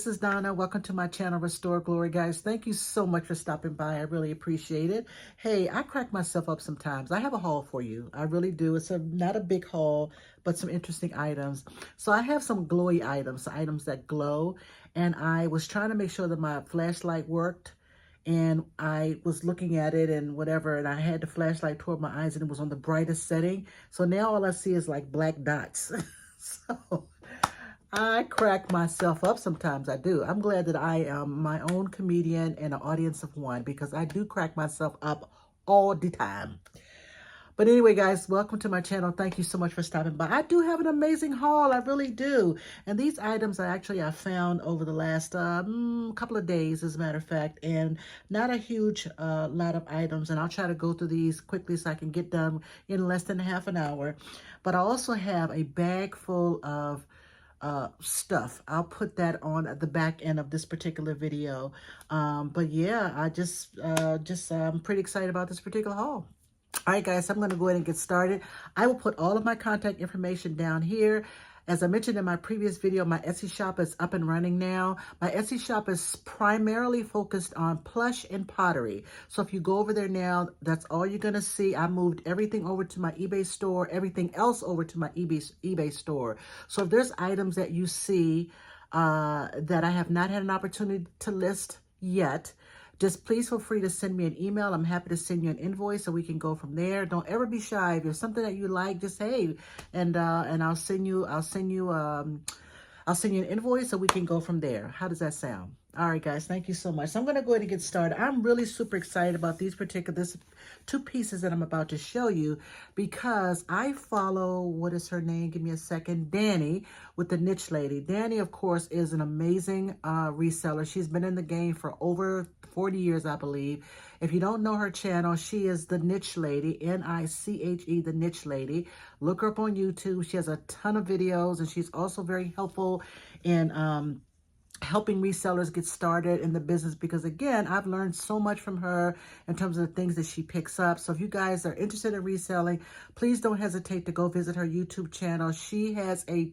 this is Donna. Welcome to my channel, Restore Glory, guys. Thank you so much for stopping by. I really appreciate it. Hey, I crack myself up sometimes. I have a haul for you. I really do. It's not a big haul, but some interesting items. So I have some glowy items that glow, and I was trying to make sure that my flashlight worked. And I was looking at it and whatever, and I had the flashlight toward my eyes and it was on the brightest setting. So now all I see is like black dots. So I crack myself up sometimes. I do. I'm glad that I am my own comedian and an audience of one, because I do crack myself up all the time. But anyway, guys, welcome to my channel. Thank you so much for stopping by. I do have an amazing haul. I really do. And these items I found over the last couple of days, as a matter of fact, and not a huge lot of items. And I'll try to go through these quickly so I can get done in less than half an hour. But I also have a bag full of stuff. I'll put that on the back end of this particular video. But yeah, I'm pretty excited about this particular haul. All right, guys, I'm going to go ahead and get started. I will put all of my contact information down here. As I mentioned in my previous video, my Etsy shop is up and running now. My Etsy shop is primarily focused on plush and pottery. So if you go over there now, that's all you're going to see. I moved everything over to my eBay store, everything else over to my eBay store. So if there's items that you see that I have not had an opportunity to list yet, just please feel free to send me an email. I'm happy to send you an invoice so we can go from there. Don't ever be shy. If there's something that you like, just hey, and I'll send you an invoice so we can go from there. How does that sound? All right, guys, thank you so much. So I'm going to go ahead and get started. I'm really super excited about this two pieces that I'm about to show you, because I follow, what is her name? Give me a second. Danny with the Niche Lady. Danny, of course, is an amazing reseller. She's been in the game for over 40 years, I believe. If you don't know her channel, she is the Niche Lady, N-I-C-H-E, the Niche Lady. Look her up on YouTube. She has a ton of videos, and she's also very helpful in helping resellers get started in the business, because again, I've learned so much from her in terms of the things that she picks up. So if you guys are interested in reselling, please don't hesitate to go visit her YouTube channel. She has a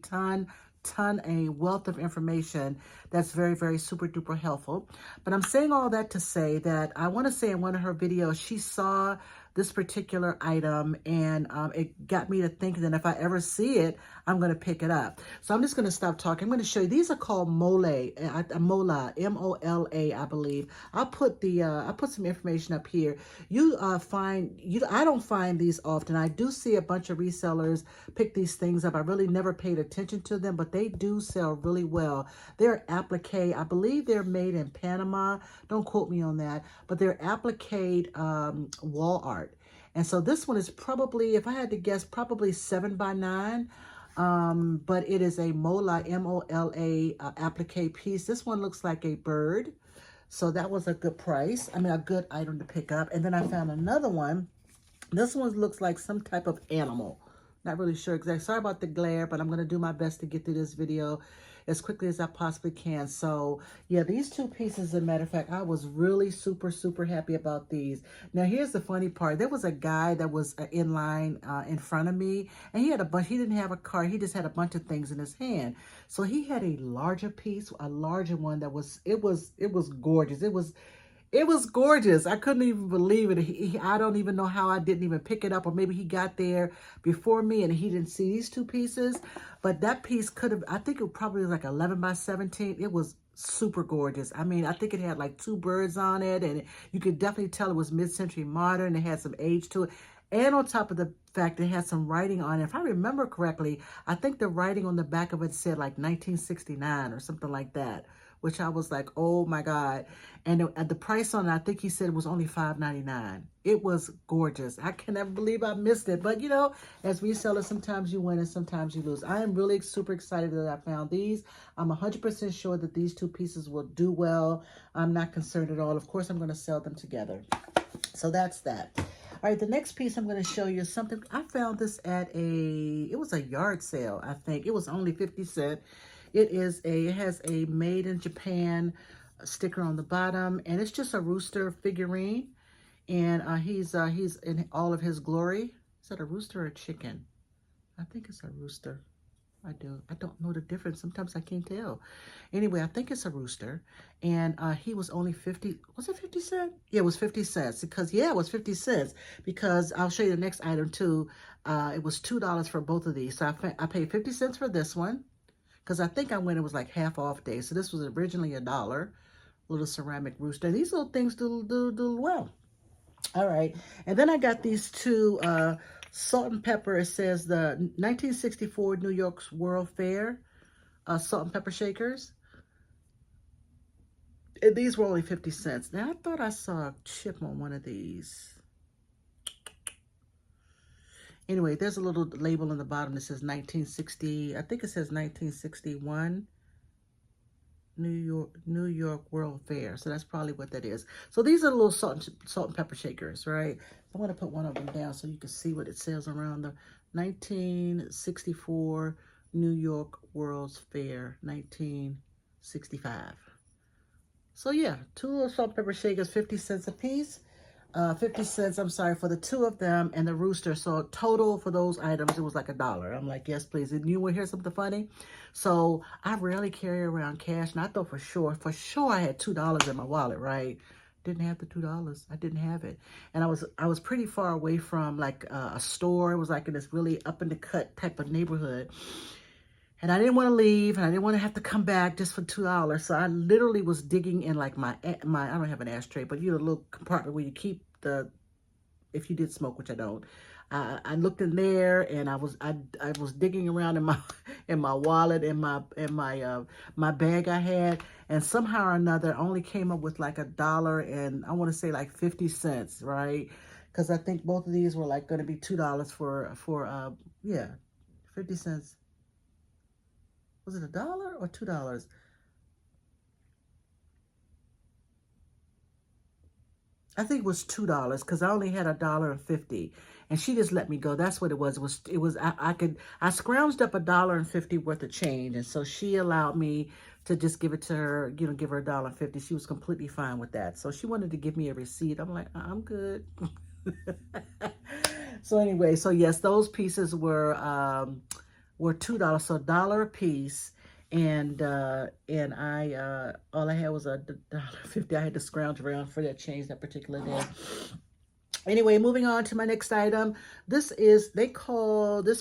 a wealth of information that's very, very super duper helpful. But I'm saying all that to say that I want to say in one of her videos, she saw this particular item, and it got me to thinking that if I ever see it, I'm going to pick it up. So I'm just going to stop talking. I'm going to show you. These are called mola, M-O-L-A, I believe. I'll put some information up here. I don't find these often. I do see a bunch of resellers pick these things up. I really never paid attention to them, but they do sell really well. They're applique. I believe they're made in Panama. Don't quote me on that, but they're applique wall art. And so this one is probably, if I had to guess, probably 7x9. But it is a mola, M-O-L-A applique piece. This one looks like a bird. So that was a good price. I mean, a good item to pick up. And then I found another one. This one looks like some type of animal. Not really sure exactly. Sorry about the glare, but I'm going to do my best to get through this video as quickly as I possibly can. So yeah, these two pieces, as a matter of fact, I was really super, super happy about these. Now, here's the funny part. There was a guy that was in line in front of me, and he didn't have a cart. He just had a bunch of things in his hand. So he had a larger piece, a larger one that was gorgeous. It was gorgeous. I couldn't even believe it. I don't even know how I didn't even pick it up, or maybe he got there before me and he didn't see these two pieces. But that piece I think it probably was like 11x17. It was super gorgeous. I mean, I think it had like two birds on it, and you could definitely tell it was mid-century modern. It had some age to it. And on top of the fact, it had some writing on it. If I remember correctly, I think the writing on the back of it said like 1969 or something like that, which I was like, oh my God. And the price on it, I think he said it was only $5.99. It was gorgeous. I can never believe I missed it. But you know, as resellers, sometimes you win and sometimes you lose. I am really super excited that I found these. I'm 100% sure that these two pieces will do well. I'm not concerned at all. Of course, I'm going to sell them together. So that's that. All right, the next piece I'm going to show you is something. I found this at it was a yard sale, I think. It was only 50 cents. It has a made in Japan sticker on the bottom, and it's just a rooster figurine. And he's in all of his glory. Is that a rooster or a chicken? I think it's a rooster. I do. I don't know the difference. Sometimes I can't tell. Anyway, I think it's a rooster. And he was only 50. Was it 50 cents? Yeah, it was 50 cents. Because, yeah, it was 50 cents. Because I'll show you the next item, too. It was $2 for both of these. So I paid 50 cents for this one. Because I think I went, it was like half off day. So this was originally $1. Little ceramic rooster. And these little things do well. All right. And then I got these two salt and pepper. It says the 1964 New York's World Fair salt and pepper shakers. And these were only 50 cents. Now, I thought I saw a chip on one of these. Anyway, there's a little label on the bottom that says 1960. I think it says 1961 New York World Fair. So that's probably what that is. So these are the little salt and pepper shakers, right? I'm going to put one of them down so you can see what it says around the 1964 New York World's Fair, 1965. So yeah, two little salt and pepper shakers, 50 cents a piece. 50 cents, I'm sorry, for the two of them and the rooster. So total for those items, it was like $1. I'm like, yes, please. And you want to hear something funny? So I rarely carry around cash. And I thought for sure I had $2 in my wallet, right? Didn't have the $2. I didn't have it. And I was pretty far away from like a store. It was like in this really up in the cut type of neighborhood. And I didn't want to leave, and I didn't want to have to come back just for $2. So I literally was digging in like my I don't have an ashtray, but you know, a little compartment where you keep if you did smoke, which I don't. I looked in there, and I was digging around in my wallet, in my bag I had, and somehow or another I only came up with like $1 and I want to say like 50 cents, right? Because I think both of these were like going to be $2 for yeah, 50 cents. Was it $1 or $2? I think it was $2 because I only had $1.50, and she just let me go. That's what it was. I scrounged up $1.50 worth of change, and so she allowed me to just give it to her, you know, give her $1.50. She was completely fine with that. So she wanted to give me a receipt. I'm like, I'm good. So anyway, so yes, those pieces were $2, so $1 a piece. And I all I had was $1.50. I had to scrounge around for that change that particular day. Anyway, moving on to my next item. This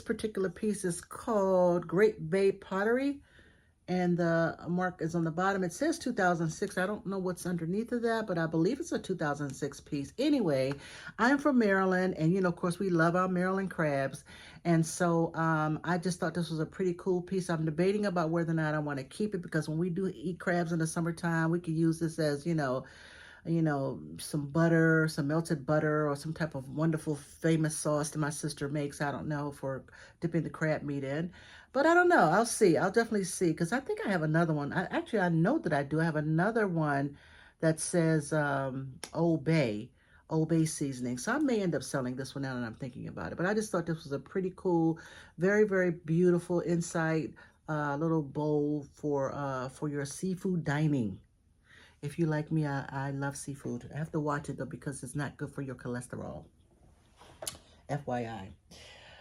particular piece is called Great Bay Pottery. And the mark is on the bottom. It says 2006. I don't know what's underneath of that, but I believe it's a 2006 piece. Anyway, I'm from Maryland, and, you know, of course, we love our Maryland crabs. And so I just thought this was a pretty cool piece. I'm debating about whether or not I want to keep it, because when we do eat crabs in the summertime, we could use this as, you know, some butter, some melted butter, or some type of wonderful famous sauce that my sister makes. I don't know, for dipping the crab meat in. But I don't know. I'll see. I'll definitely see, because I think I have another one. I know that I do. I have another one that says Old Bay seasoning. So I may end up selling this one now that I'm thinking about it. But I just thought this was a pretty cool, very, very beautiful inside little bowl for your seafood dining. If you like me, I love seafood. I have to watch it, though, because it's not good for your cholesterol. FYI.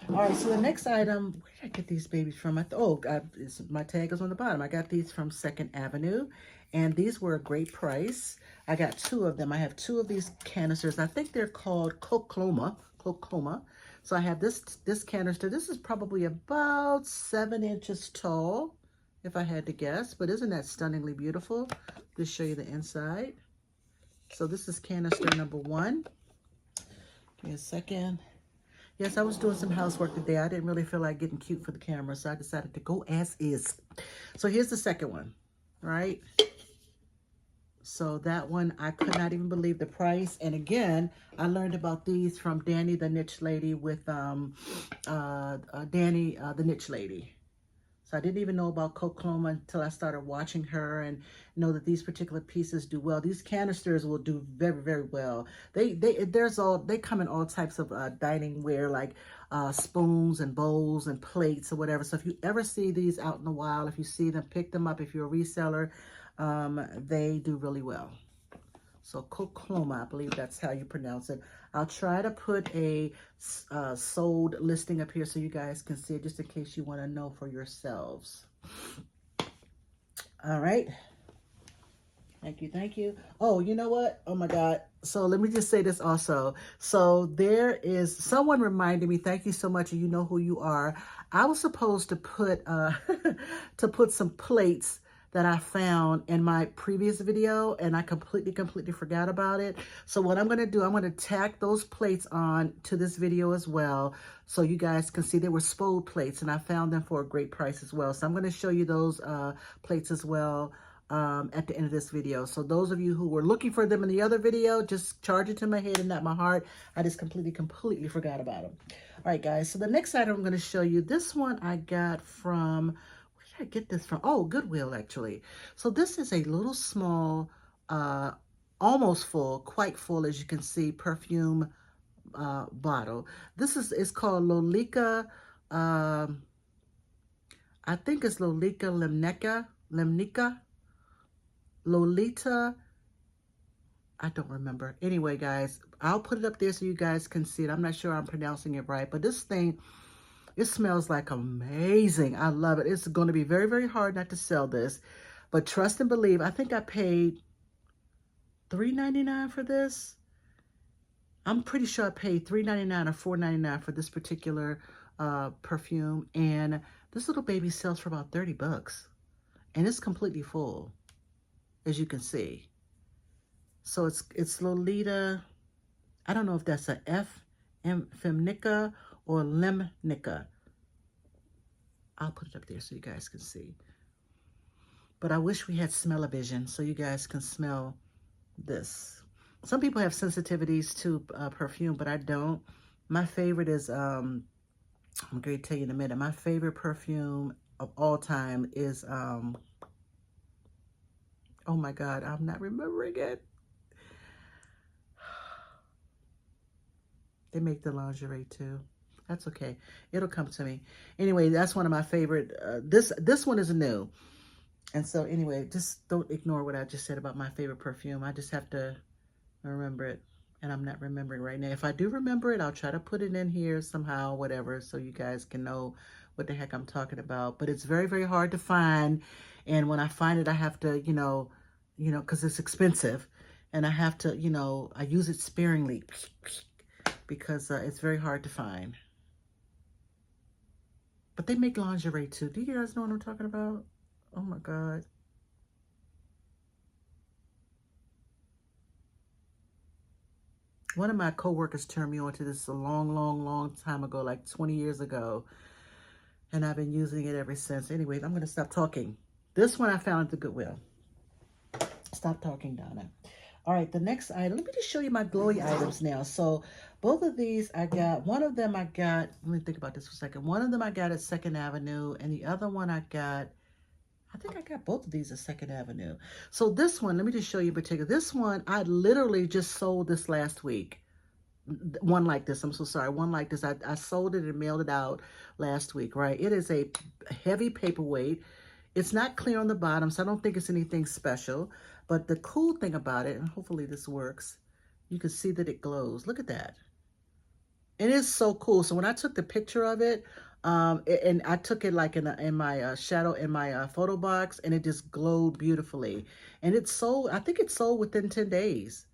All right, so the next item, where did I get these babies from? My tag is on the bottom. I got these from 2nd Avenue, and these were a great price. I got two of them. I have two of these canisters. I think they're called Cocoma. So I have this canister. This is probably about 7 inches tall, if I had to guess. But isn't that stunningly beautiful? Just show you the inside. So this is canister number 1. Give me a second. Yes, I was doing some housework today. I didn't really feel like getting cute for the camera, so I decided to go as is. So here's the second one, right? So that one, I could not even believe the price. And again, I learned about these from Danny the Niche Lady with Danny the Niche Lady. So I didn't even know about Cocoma until I started watching her, and know that these particular pieces do well. These canisters will do very, very well. They come in all types of dining ware, like spoons and bowls and plates or whatever. So if you ever see these out in the wild, if you see them, pick them up. If you're a reseller, they do really well. So Kokloma, I believe that's how you pronounce it. I'll try to put a sold listing up here so you guys can see it, just in case you want to know for yourselves. All right. Thank you, thank you. Oh, you know what? Oh my God. So let me just say this also. So there is someone reminded me, thank you so much, and you know who you are. I was supposed to put to put some plates that I found in my previous video, and I completely forgot about it. So what I'm gonna do, I'm gonna tack those plates on to this video as well, so you guys can see they were spool plates, and I found them for a great price as well. So I'm gonna show you those plates as well at the end of this video. So those of you who were looking for them in the other video, just charge it to my head and not my heart. I just completely forgot about them. All right, guys. So the next item I'm going to show you, this one I got from, where did I get this from? Oh, Goodwill, actually. So this is a little small, almost full, quite full, as you can see, perfume bottle. This is, it's called Lolita, I think it's Lolita Lemnica. Lolita, I don't remember. Anyway, guys, I'll put it up there so you guys can see it. I'm not sure I'm pronouncing it right, but this thing, it smells like amazing. I love it. It's going to be very hard not to sell this, but trust and believe, I think I paid $3.99 for this. I'm pretty sure I paid $3.99 or $4.99 for this particular perfume, and this little baby sells for about 30 bucks, and it's completely full, as you can see. So it's Lolita. I don't know if that's a Femnica or Lemnica. I'll put it up there so you guys can see. But I wish we had smell-o-vision so you guys can smell this. Some people have sensitivities to perfume, but I don't. My favorite is, I'm going to tell you in a minute, my favorite perfume of all time is, oh my God, I'm not remembering it. They make the lingerie too. That's okay. It'll come to me. Anyway, that's one of my favorite. This one is new. And so anyway, just don't ignore what I just said about my favorite perfume. I just have to remember it. And I'm not remembering right now. If I do remember it, I'll try to put it in here somehow, whatever, so you guys can know what the heck I'm talking about. But it's very hard to find. And when I find it, I have to, you know, because it's expensive. And I have to, I use it sparingly, because it's very hard to find. But they make lingerie too. Do you guys know what I'm talking about? Oh my God. One of my coworkers turned me on to this a long time ago, like 20 years ago. And I've been using it ever since. Anyways, I'm going to stop talking. This one I found at the Goodwill. Stop talking, Donna. All right, the next item, let me just show you my glowy items now. So both of these I got, one of them I got, let me think about this for a second. One of them I got at 2nd Avenue, and the other one I got, I think I got both of these at 2nd Avenue. So this one, let me just show you in particular. This one, I literally just sold this last week. One like this, I'm so sorry. One like this, I sold it and mailed it out last week, right? It is a heavy paperweight. It's not clear on the bottom, so I don't think it's anything special. But the cool thing about it, and hopefully this works, you can see that it glows. Look at that. It is so cool. So when I took the picture of it, and I took it like in my shadow, in my photo box, and it just glowed beautifully. And it sold, I think it sold within 10 days.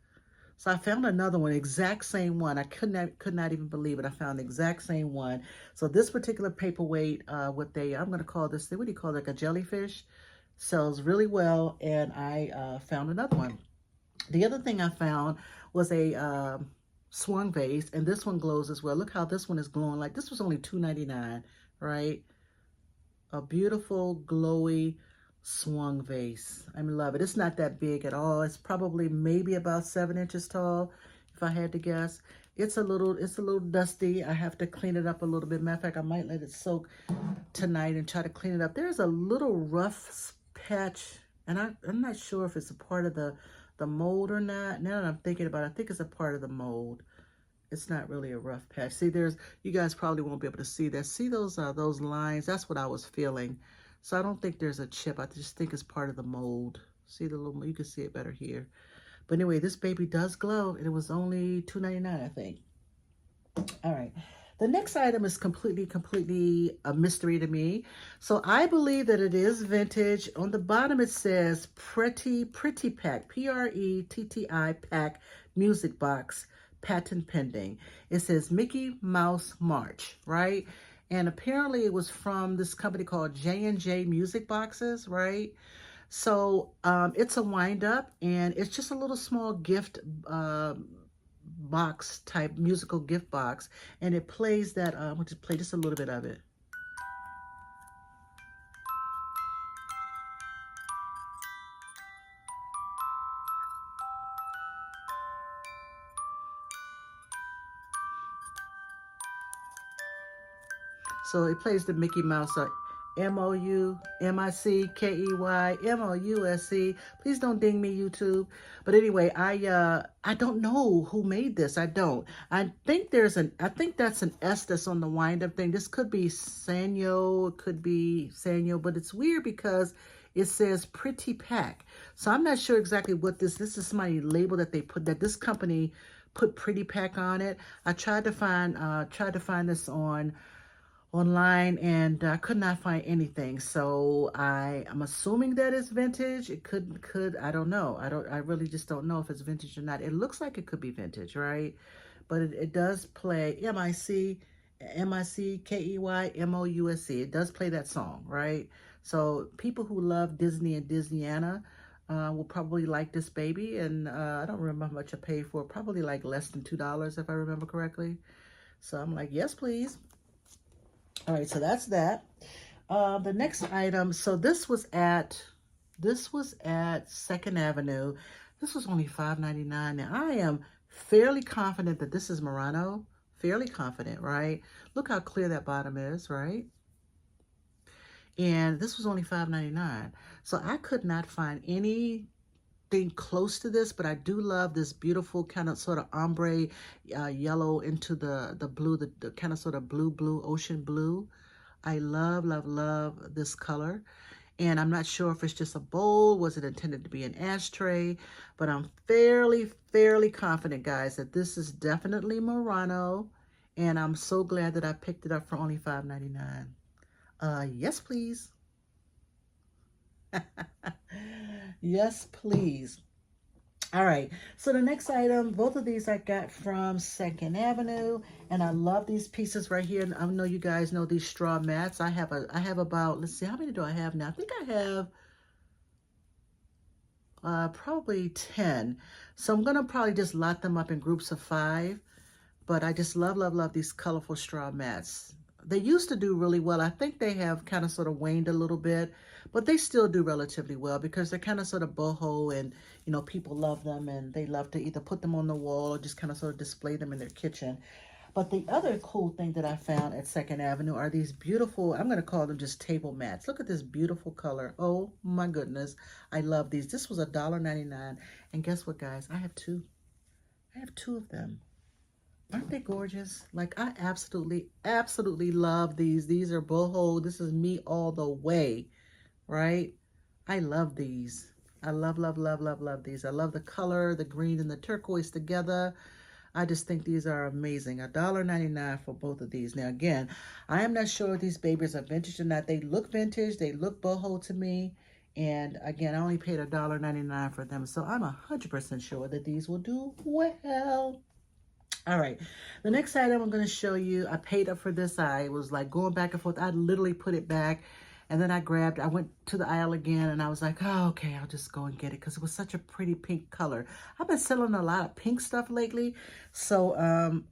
So I found another one, exact same one. I could not even believe it. I found the exact same one. So this particular paperweight with a, I'm going to call this, what do you call it, like a jellyfish, sells really well. And I found another one. The other thing I found was a swung vase, and this one glows as well. Look how this one is glowing. Like, this was only $2.99, right? A beautiful, glowy swung vase. I love it. It's not that big at all. It's probably maybe about 7 inches tall, if I had to guess. It's a little dusty. I have to clean it up a little bit. Matter of fact, I might let it soak tonight and try to clean it up. There's a little rough patch, and I'm not sure if it's a part of the mold or not. Now that I'm thinking about it, I think it's a part of the mold. It's not really a rough patch. See, you guys probably won't be able to see that. See those lines? That's what I was feeling. So I don't think there's a chip. I just think it's part of the mold. See the little, you can see it better here. But anyway, this baby does glow, and it was only $2.99, I think. All right. The next item is completely a mystery to me. So I believe that it is vintage. On the bottom it says Pretty Pack, Pretti Pack Music Box, patent pending. It says Mickey Mouse March, right? And apparently it was from this company called J&J Music Boxes, right? So it's a wind up, and it's just a little small gift box type musical gift box, and it plays that. We'll just play just a little bit of it. So it plays the Mickey Mouse, Mouse. Please don't ding me, YouTube. But anyway, I don't know who made this. I don't. I think that's an S that's on the wind up thing. This could be Sanyo, it could be Sanyo, but it's weird because it says Pretty Pack. So I'm not sure exactly what this is somebody label that they put, that this company put Pretty Pack on it. I tried to find this online, and I could not find anything. So I'm assuming that it's vintage. It could I don't know. I really just don't know if it's vintage or not. It looks like it could be vintage, right? But it does play Mickey Mouse. It does play that song, right? So people who love Disney and Disneyana will probably like this baby. And I don't remember how much I paid for it. Probably like less than $2 if I remember correctly. So I'm like, yes, please. All right, so that's that. The next item, so this was at Second Avenue. This was only $5.99. Now I am fairly confident that this is Murano. Fairly confident, right? Look how clear that bottom is, right? And this was only $5.99. So I could not find anything close to this, but I do love this beautiful kind of sort of ombre yellow into the blue, the kind of sort of blue, ocean blue. I love this color. And I'm not sure if it's just a bowl, was it intended to be an ashtray, but I'm fairly confident, guys, that this is definitely Murano, and I'm so glad that I picked it up for only $5.99. Yes, please. Yes, please. All right, so the next item, both of these I got from Second Avenue, and I love these pieces right here. And I know you guys know these straw mats. I have about, let's see, how many do I have now? I think I have probably 10. So I'm gonna probably just lot them up in groups of 5. But I just love these colorful straw mats. They used to do really well. I think they have kind of sort of waned a little bit, but they still do relatively well because they're kind of sort of boho, and people love them, and they love to either put them on the wall or just kind of sort of display them in their kitchen. But the other cool thing that I found at Second Avenue are these beautiful, I'm going to call them just table mats. Look at this beautiful color. Oh my goodness. I love these. This was $1.99. And guess what, guys? I have two. I have 2 of them. Aren't they gorgeous? Like, I absolutely love these. These are boho. This is me all the way, right? I love these. I love these. I love the color, the green and the turquoise together. I just think these are amazing. $1.99 for both of these. Now, again, I am not sure if these babies are vintage or not. They look vintage. They look boho to me. And again, I only paid $1.99 for them. So I'm 100% sure that these will do well. All right, the next item I'm going to show you, I paid up for this. I was like going back and forth. I literally put it back, and then I went to the aisle again, and I was like, oh, okay, I'll just go and get it because it was such a pretty pink color. I've been selling a lot of pink stuff lately, so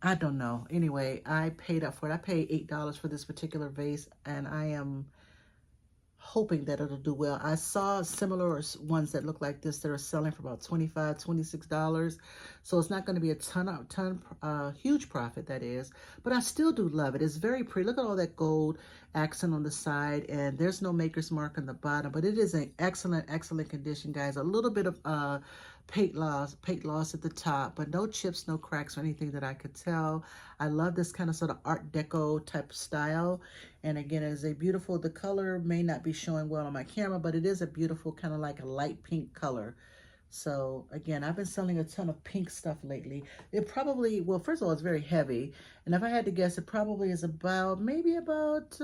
I don't know. Anyway, I paid up for it. I paid $8 for this particular vase, and I am hoping that it'll do well. I saw similar ones that look like this that are selling for about $25, $26. So it's not going to be a huge profit, that is. But I still do love it. It's very pretty. Look at all that gold accent on the side, and there's no maker's mark on the bottom. But it is an excellent condition, guys. A little bit of paint loss at the top, but no chips, no cracks or anything that I could tell. I love this kind of sort of Art Deco type style. And again, it is a beautiful, the color may not be showing well on my camera, but it is a beautiful kind of like a light pink color. So again, I've been selling a ton of pink stuff lately. It probably, well, first of all, it's very heavy. And if I had to guess, it probably is about, maybe about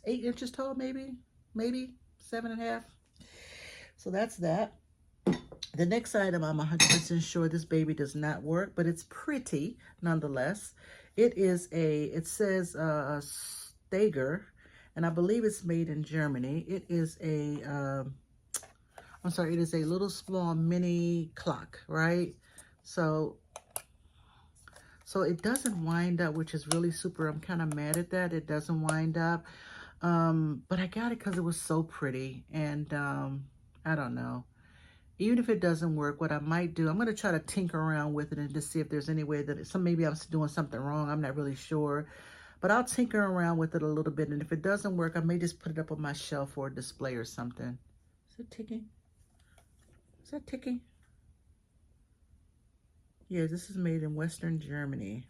8 inches tall, maybe 7.5. So that's that. The next item, I'm 100% sure this baby does not work, but it's pretty nonetheless. It says Stager, and I believe it's made in Germany. It is I'm sorry, it is a little small mini clock, right? So it doesn't wind up, which is really super. I'm kind of mad at that. It doesn't wind up. But I got it because it was so pretty. And I don't know. Even if it doesn't work, what I might do, I'm going to try to tinker around with it and just see if there's any way that maybe I'm doing something wrong. I'm not really sure. But I'll tinker around with it a little bit. And if it doesn't work, I may just put it up on my shelf for a display or something. Is it ticking? Is that ticking? Yeah, this is made in Western Germany.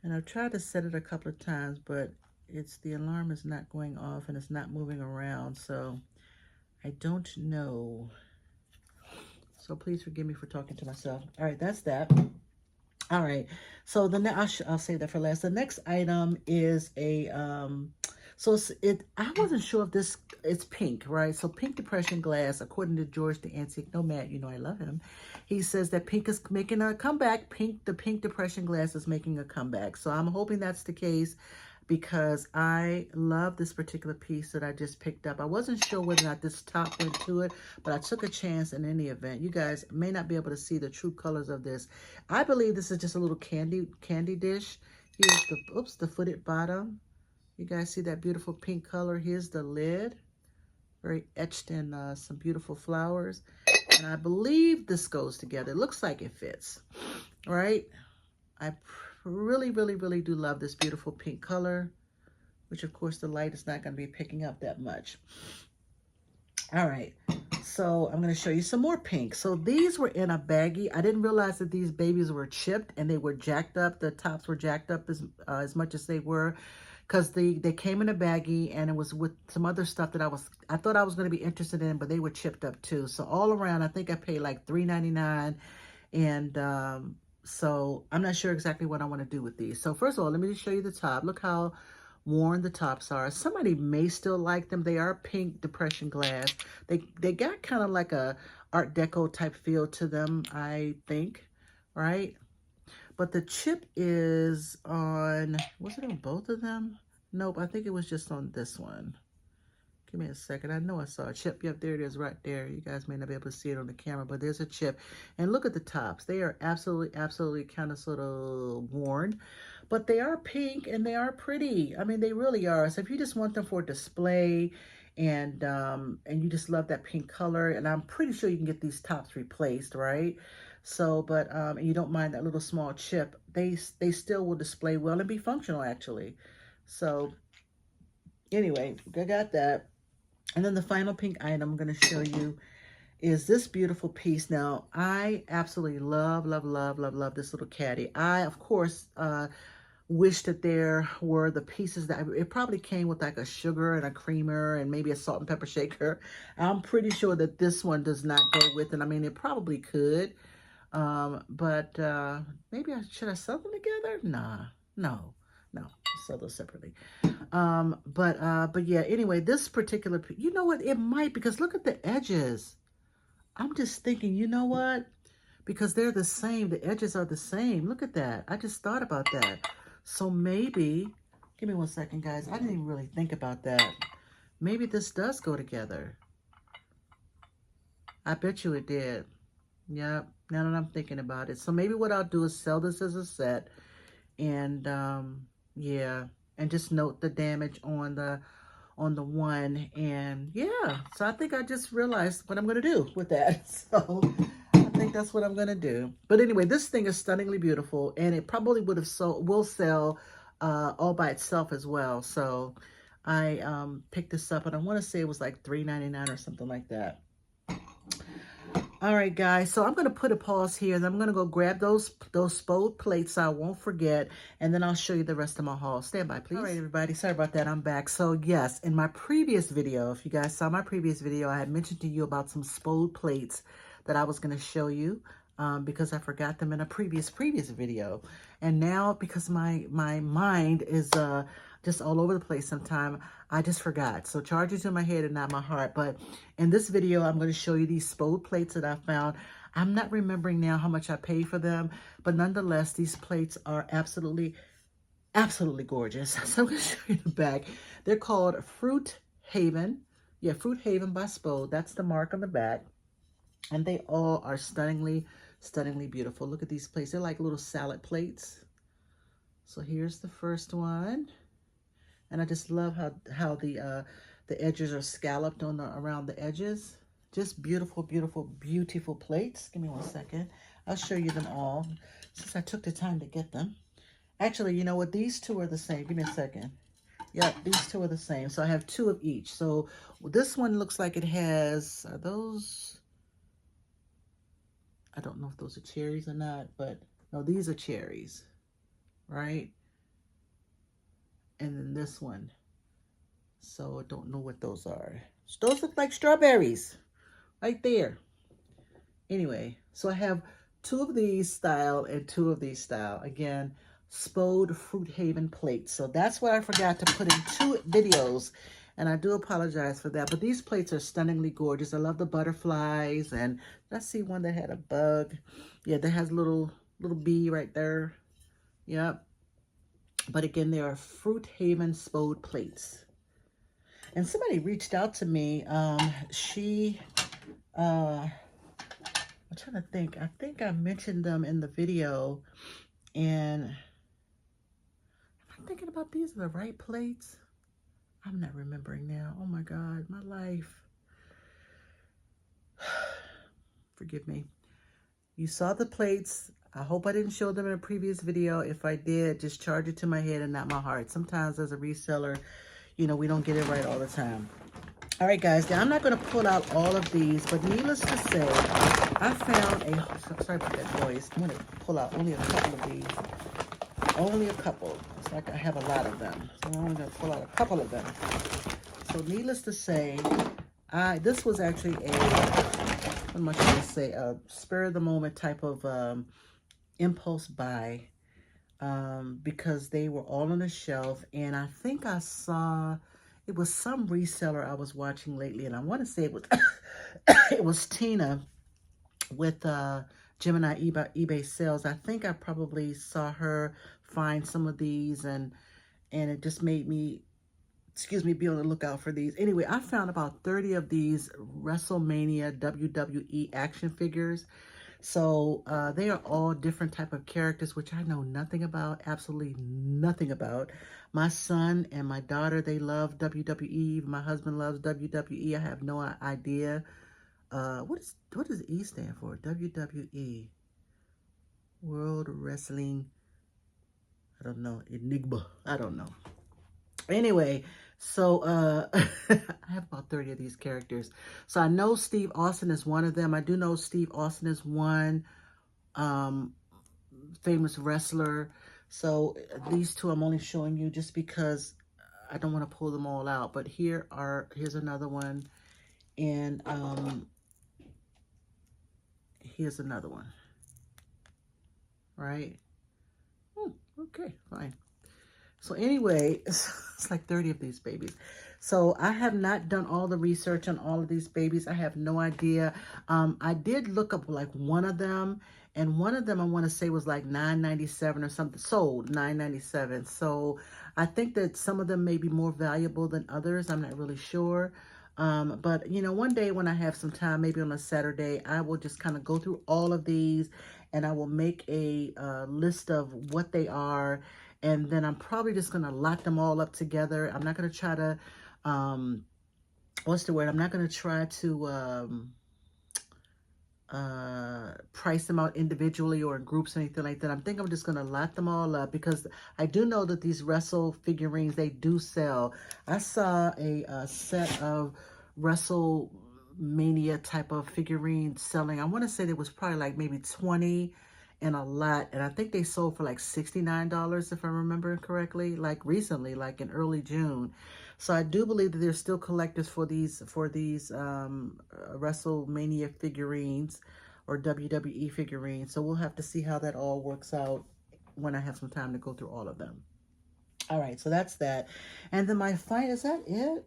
And I've tried to set it a couple of times, but the alarm is not going off and it's not moving around. So I don't know. So please forgive me for talking to myself. All right, that's that. All right, so I'll save that for last. The next item is a I wasn't sure if it's pink, right? So pink depression glass, according to George the Antique Nomad, you know I love him. He says that pink is making a comeback. The pink depression glass is making a comeback. So I'm hoping that's the case, because I love this particular piece that I just picked up. I wasn't sure whether or not this top went to it, but I took a chance in any event. You guys may not be able to see the true colors of this. I believe this is just a little candy dish. Here's the footed bottom. You guys see that beautiful pink color? Here's the lid, very etched in some beautiful flowers. And I believe this goes together. It looks like it fits, right? I really, really, really do love this beautiful pink color, which of course the light is not going to be picking up that much. All right, so I'm going to show you some more pink. So these were in a baggie. I didn't realize that these babies were chipped and they were jacked up. The tops were jacked up as much as they were, because they came in a baggie, and it was with some other stuff that I thought I was going to be interested in, but they were chipped up too. So all around, I think I paid like $3.99, and so I'm not sure exactly what I want to do with these. So first of all, let me just show you the top. Look how worn the tops are. Somebody may still like them. They are pink depression glass. They got kind of like a Art Deco type feel to them, I think, right? But the chip is on, was it on both of them? Nope, I think it was just on this one. Give me a second. I know I saw a chip. Yep, there it is right there. You guys may not be able to see it on the camera, but there's a chip. And look at the tops. They are absolutely, absolutely kind of sort of worn. But they are pink and they are pretty. I mean, they really are. So if you just want them for display and you just love that pink color, and I'm pretty sure you can get these tops replaced, right? So, but and you don't mind that little small chip, they still will display well and be functional actually. So anyway, I got that. And then the final pink item I'm going to show you is this beautiful piece. Now, I absolutely love, love, love, love, love this little caddy. I, of course, wish that there were the pieces that, it probably came with like a sugar and a creamer and maybe a salt and pepper shaker. I'm pretty sure that this one does not go with it. I mean, it probably could, but maybe should I sell them together? Nah, no, sell those separately. But yeah, anyway, this particular, you know what, it might, because look at the edges. I'm just thinking, you know what, because they're the same, the edges are the same. Look at that. I just thought about that. So maybe, give me 1 second, guys. I didn't even really think about that. Maybe this does go together. I bet you it did. Yep, now that I'm thinking about it. So maybe what I'll do is sell this as a set, and yeah, and just note the damage on the one, and yeah, so I think I just realized what I'm going to do with that. So I think that's what I'm going to do. But anyway, this thing is stunningly beautiful, and it probably will sell all by itself as well. So I picked this up, and I want to say it was like $3.99 or something like that. All right, guys, so I'm going to put a pause here, and I'm going to go grab those spoiled plates so I won't forget, and then I'll show you the rest of my haul. Stand by, please. All right, everybody, sorry about that. I'm back. So, yes, in my previous video, if you guys saw my previous video, I had mentioned to you about some spoiled plates that I was going to show you because I forgot them in a previous video. And now, because my mind is just all over the place sometime, I just forgot. So charges in my head and not my heart. But in this video, I'm going to show you these spoiled plates that I found. I'm not remembering now how much I paid for them, but nonetheless, these plates are absolutely gorgeous. So I'm going to show you the back. They're called Fruit Haven. Yeah, Fruit Haven by Spode. That's the mark on the back. And they all are stunningly beautiful. Look at these plates. They're like little salad plates. So here's the first one. And I just love how the edges are scalloped on around the edges. Just beautiful plates. Give me 1 second. I'll show you them all since I took the time to get them. Actually, you know what? These two are the same. Give me a second. Yep, these two are the same. So I have two of each. So this one looks like it has, are those, I don't know if those are cherries or not, but no, these are cherries, right? And then this one. So I don't know what those are. Those look like strawberries right there. Anyway, so I have two of these style and two of these style. Again, Spode Fruit Haven plates. So that's what I forgot to put in two videos. And I do apologize for that. But these plates are stunningly gorgeous. I love the butterflies. And let's see one that had a bug. Yeah, that has a little bee right there. Yep. But again, they are Fruit Haven Spode plates. And somebody reached out to me. I'm trying to think. I think I mentioned them in the video. And I'm thinking about these are the right plates. I'm not remembering now. Oh my God, my life. Forgive me. You saw the plates. I hope I didn't show them in a previous video. If I did, just charge it to my head and not my heart. Sometimes as a reseller, you know, we don't get it right all the time. All right, guys, now I'm not going to pull out all of these, but needless to say, I found a, sorry about that noise. I'm going to pull out only a couple of these. Only a couple. It's like I have a lot of them. So I'm only going to pull out a couple of them. So needless to say, this was actually what am I trying to say, a spur of the moment type of impulse buy because they were all on the shelf. And I think I saw, it was some reseller I was watching lately. And I want to say it was, it was Tina with Gemini eBay sales. I think I probably saw her find some of these and it just made me, excuse me, be on the lookout for these. Anyway, I found about 30 of these WrestleMania WWE action figures. So they are all different type of characters, which I know nothing about, absolutely nothing about. My son and my daughter, they love WWE. My husband loves WWE. I have no idea. What does E stand for? WWE. World Wrestling. I don't know. Enigma. I don't know. Anyway, so I have about 30 of these characters. So I know Steve Austin is one of them. I do know Steve Austin is one famous wrestler. So these two I'm only showing you just because I don't want to pull them all out. But here's another one. And here's another one. Right? Okay, fine. So anyway, it's like 30 of these babies. So I have not done all the research on all of these babies. I have no idea. I did look up like one of them, and one of them I want to say was like $9.97 or something. Sold $9.97. So I think that some of them may be more valuable than others. I'm not really sure. But you know, one day when I have some time, maybe on a Saturday, I will just kind of go through all of these and I will make a list of what they are. And then I'm probably just going to lot them all up together. I'm not going to try to, what's the word? I'm not going to try to price them out individually or in groups or anything like that. I think I'm just going to lot them all up because I do know that these Wrestle figurines, they do sell. I saw a set of Wrestle mania type of figurine selling. I want to say there was probably like maybe 20 and a lot. And I think they sold for like $69 if I remember correctly, like recently, like in early June. So I do believe that there's still collectors for these WrestleMania figurines or WWE figurines. So we'll have to see how that all works out when I have some time to go through all of them. All right, so that's that. And then my final, is that it?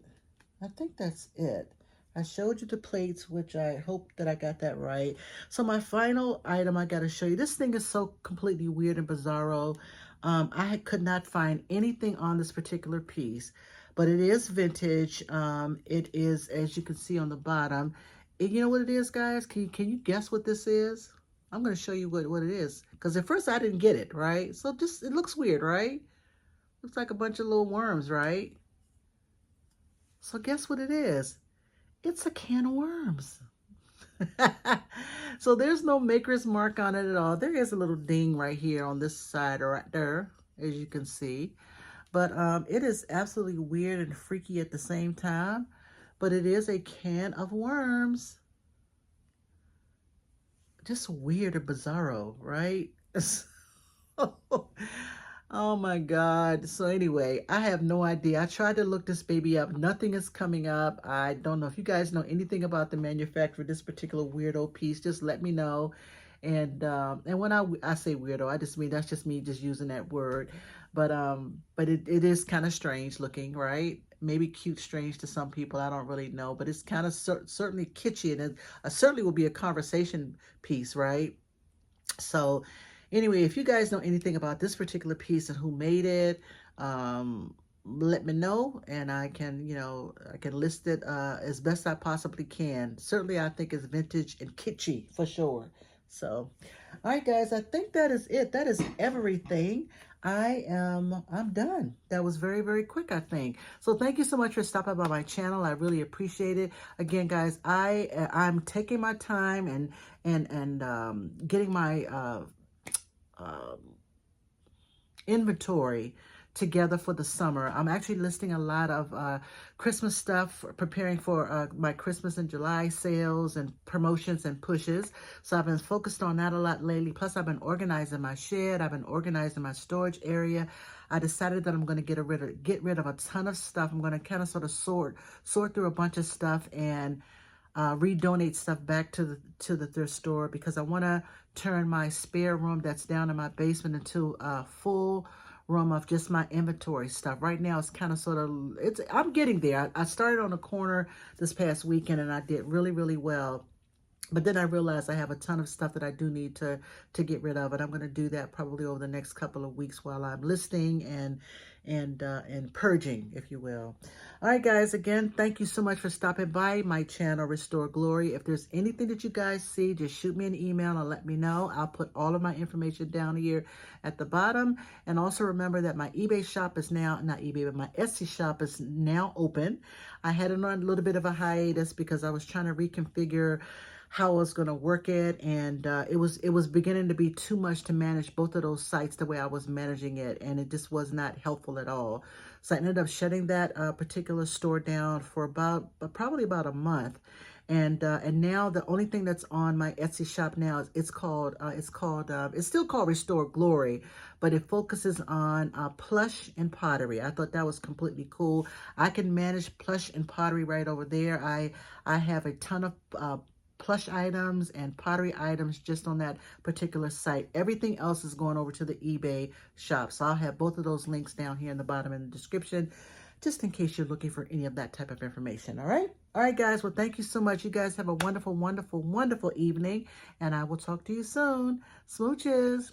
I think that's it. I showed you the plates, which I hope that I got that right. So my final item I got to show you. This thing is so completely weird and bizarro. I could not find anything on this particular piece, but it is vintage. It is, as you can see on the bottom. And you know what it is, guys? Can you guess what this is? I'm going to show you what it is. Because at first I didn't get it, right? So just, it looks weird, right? Looks like a bunch of little worms, right? So guess what it is? It's a can of worms. So there's no maker's mark on it at all. There is a little ding right here on this side or right there, as you can see. But it is absolutely weird and freaky at the same time. But it is a can of worms. Just weird and bizarro, right? Oh my God. So anyway, I have no idea. I tried to look this baby up. Nothing is coming up. I don't know if you guys know anything about the manufacturer of this particular weirdo piece. Just let me know. And when I say weirdo, I just mean that's just me just using that word. But it is kind of strange looking, right? Maybe cute strange to some people. I don't really know, but it's kind of certainly kitschy, and it certainly will be a conversation piece, right? So anyway, if you guys know anything about this particular piece and who made it, let me know, and I can, I can list it as best I possibly can. Certainly, I think it's vintage and kitschy for sure. So, all right, guys, I think that is it. That is everything. I'm done. That was very, very quick, I think. So thank you so much for stopping by my channel. I really appreciate it. Again, guys, I'm taking my time and getting my inventory together for the summer. I'm actually listing a lot of Christmas stuff, preparing for my Christmas and July sales and promotions and pushes. So I've been focused on that a lot lately. Plus, I've been organizing my shed. I've been organizing my storage area. I decided that I'm going to get rid of a ton of stuff. I'm going to kind of sort of sort through a bunch of stuff and redonate stuff back to the thrift store, because I want to turn my spare room that's down in my basement into a full room of just my inventory stuff. Right now it's kind of sort of, I'm getting there. I started on a corner this past weekend and I did really, really well. But then I realized I have a ton of stuff that I do need to get rid of, and I'm going to do that probably over the next couple of weeks while I'm listing and purging, if you will. All right, guys. Again, thank you so much for stopping by my channel, Restore Glory. If there's anything that you guys see, just shoot me an email and let me know. I'll put all of my information down here at the bottom. And also remember that my eBay shop is now, not eBay, but my Etsy shop is now open. I had it on a little bit of a hiatus because I was trying to reconfigure how I was going to work it, and it was beginning to be too much to manage both of those sites the way I was managing it, and it just was not helpful at all. So I ended up shutting that particular store down for probably about a month, and now the only thing that's on my Etsy shop now is it's still called Restore Glory, but it focuses on plush and pottery. I thought that was completely cool. I can manage plush and pottery right over there. I have a ton of plush items and pottery items just on that particular site. Everything else is going over to the eBay shop. So I'll have both of those links down here in the bottom in the description, just in case you're looking for any of that type of information. All right? All right, guys. Well, thank you so much. You guys have a wonderful, wonderful, wonderful evening, and I will talk to you soon. Smooches.